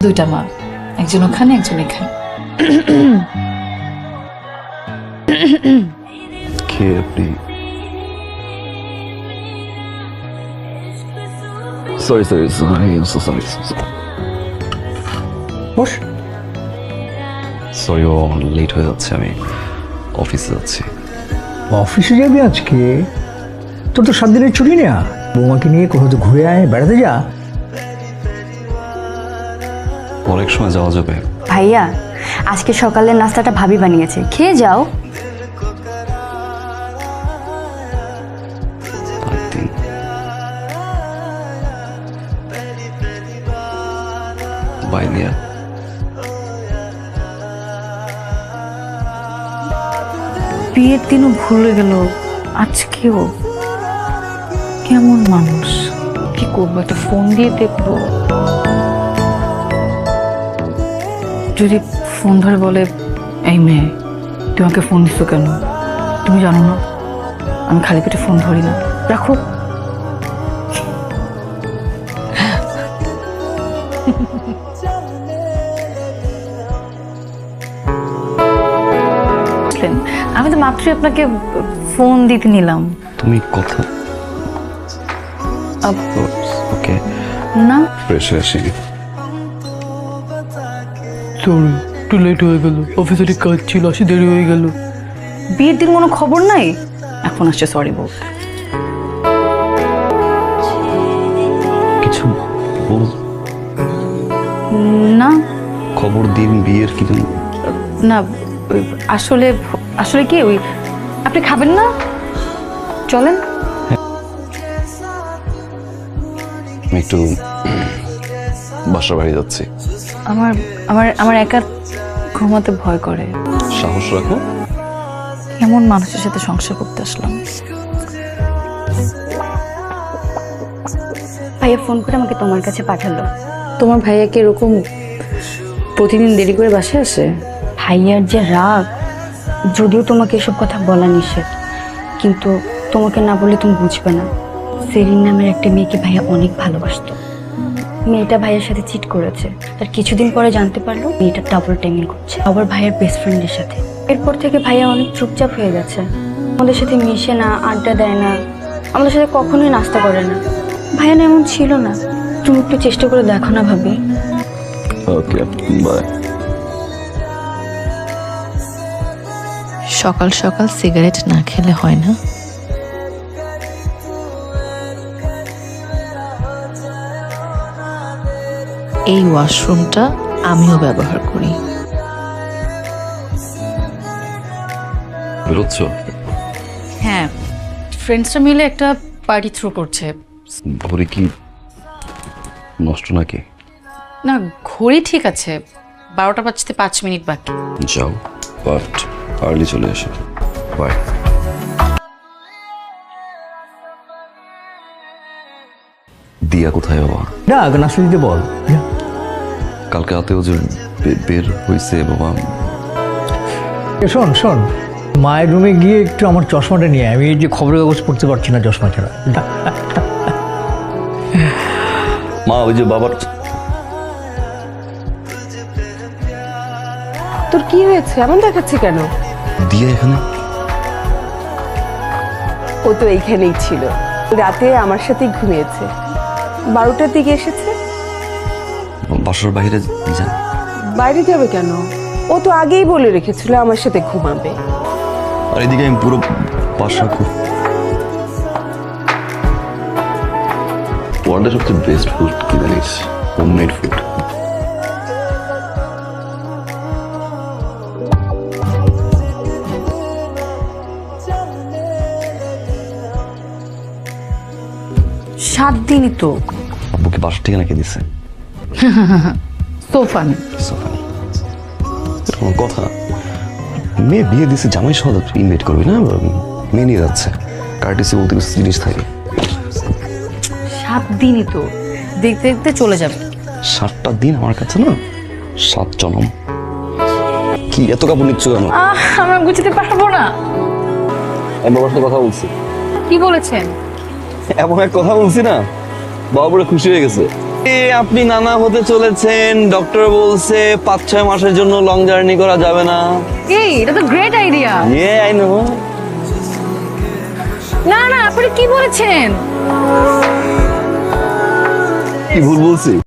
দুইটা মা, একজন ওখানে একজন এখানে। কে আপনি? Sorry sorry sorry sorry boss. Sorry, ও লেট হয়ে যাচ্ছে, আমি অফিসে যাচ্ছি। অফিসে যাবি আজকে? তোর তো 7 দিনের ছুটি নেয়া। বৌমাকে নিয়ে কোথাও তো ঘুরে আয়, বেড়াতে যা। অনেক সময় যাওয়া যাবে। ভাইয়া, আজকে সকালের নাস্তাটা ভাবি বানিয়েছে, খেয়ে যাও। একদিন বাই দিয়া। বিয়ের দিনও ভুলে গেল, আজকেও। কেমন মানুষ! কি করবো, একটা ফোন দিয়ে দেখবো। যদি ফোন ধরে বলে, এই মেয়ে তুমি আমাকে ফোন দিচ্ছ কেন? তুমি জানো না আমি খালি পেটে ফোন ধরি না, রাখো। আমি তো মাত্রই আপনাকে ফোন দিতে নিলাম। তুমি কথা ওকে না ফ্রেশ হয়ে আসি। সরি, একটু লেট হয়ে গেল, অফিসে কাজ ছিল, আসি দেরি হয়ে গেল। বিয়ের দিন কোনো খবর নাই, এখন আসছে সরি বলতে। কিছু বল, না খবর দিন বিয়ের কি জন্য? না, ওই আসলে আসলে কি, ওই আপনি খাবেন না? চলেন। আমি একটু বাসার বাড়ি যাচ্ছি। আমার আমার আমার একা ঘুমাতে ভয় করে। সাহস রাখো। এমন মানুষের সাথে সংসার করতে আসলাম। ভাইয়া ফোন করে আমাকে তোমার কাছে পাঠালো। তোমার ভাইয়া কি এরকম প্রতিদিন দেরি করে বাসায় আসে? ভাইয়ার যে রাগ, যদিও তোমাকে এসব কথা বলা নিষেধ, কিন্তু তোমাকে না বললে তুমি বুঝবে না। সেরিন নামের একটা মেয়েকে ভাইয়া অনেক ভালোবাসতো। মেয়েটা ভাইয়ের সাথে চিট করেছে, তার কিছুদিন পরে জানতে পারলো মেয়েটা ডাবল টাইমিং করছে, আবার ভাইয়ের বেস্ট ফ্রেন্ডের সাথে। এরপর থেকে ভাইয়া অনেক চুপচাপ হয়ে গেছে, আমাদের সাথে মিশে না, আড্ডা দেয় না, আমাদের সাথে কখনোই নাস্তা করে না। ভাইয়া না এমন ছিল না। তুমি একটু চেষ্টা করে দেখো না ভাবি। Okay bye. সকাল সকাল সিগারেট না খেলে হয় না। এই ওয়াশরুমটা আমিও ব্যবহার করি। বেরোচ্ছ? হ্যাঁ, ফ্রেন্ডসরা মিলে একটা পার্টি থ্রো করছে। ঘড়ি কি নষ্ট নাকি? না, ঘড়ি ঠিক আছে, 12টা বাজতে 5 মিনিট বাকি। যাও, বাট আর্লি চলে এসো। বাই। দিয়া কোথায় বাবা? না, নাস্তা দিতে বল। যা। কালকে রাতেও যে বের হয়েছে বাবা। শোন শোন, মায়ের রুমে গিয়ে একটু আমার চশমাটা নিয়ে আয়। আমি এই যে খবরের কাগজ পড়তে পারছি না চশমা ছাড়া। যা। মা, ওই যে বাবার। তোর কি হয়েছে, এমন দেখাচ্ছে কেন? দিয়া এখানে? ও তো এইখানেই ছিল, রাতে আমার সাথেই ঘুমিয়েছে, 12টার দিকে এসেছে। বাসার বাইরে যায়? বাইরে যাবে কেন? ও তো আগেই বলে রেখেছিল আমার সাথে ঘুমাবে। আর এদিকে আমি পুরো বাসা ওয়ার্ল্ডের সবচেয়ে বেস্ট ফুড কি জানিস? Homemade food. সাত দিনই তো। আব্বুকে বাসা থেকে নাকি দিছে? সোফান সোফানি, এটা কোনো কথা? মেয়ে বিয়ে দিছে, জামাই সহ ইনভাইট করবি না? মেয়ে নিয়ে যাচ্ছে, কার্টিসি বলতে কিছু জিনিস থাকে। 7 দিনই তো, দেখতে দেখতে চলে যাবে। 7টা দিন আমার কাছে না 7 জনম। কি এত কাপড় নিচ্ছ কেন? আমরা গুছাতে পারবো না। আমি বাবার সাথে কথা বলছি। কি বলেছেন? এমন এক কথা বলছি না, বাবুরা খুশি হয়ে গেছে। আপনি নানা হতে চলেছেন, ডক্টর বলছে 5-6 মাসের জন্য লং জার্নি করা যাবে না। এই এটা তো গ্রেট আইডিয়া। I know. না না, আপনি কি বলেছেন? কি ভুল বলছি?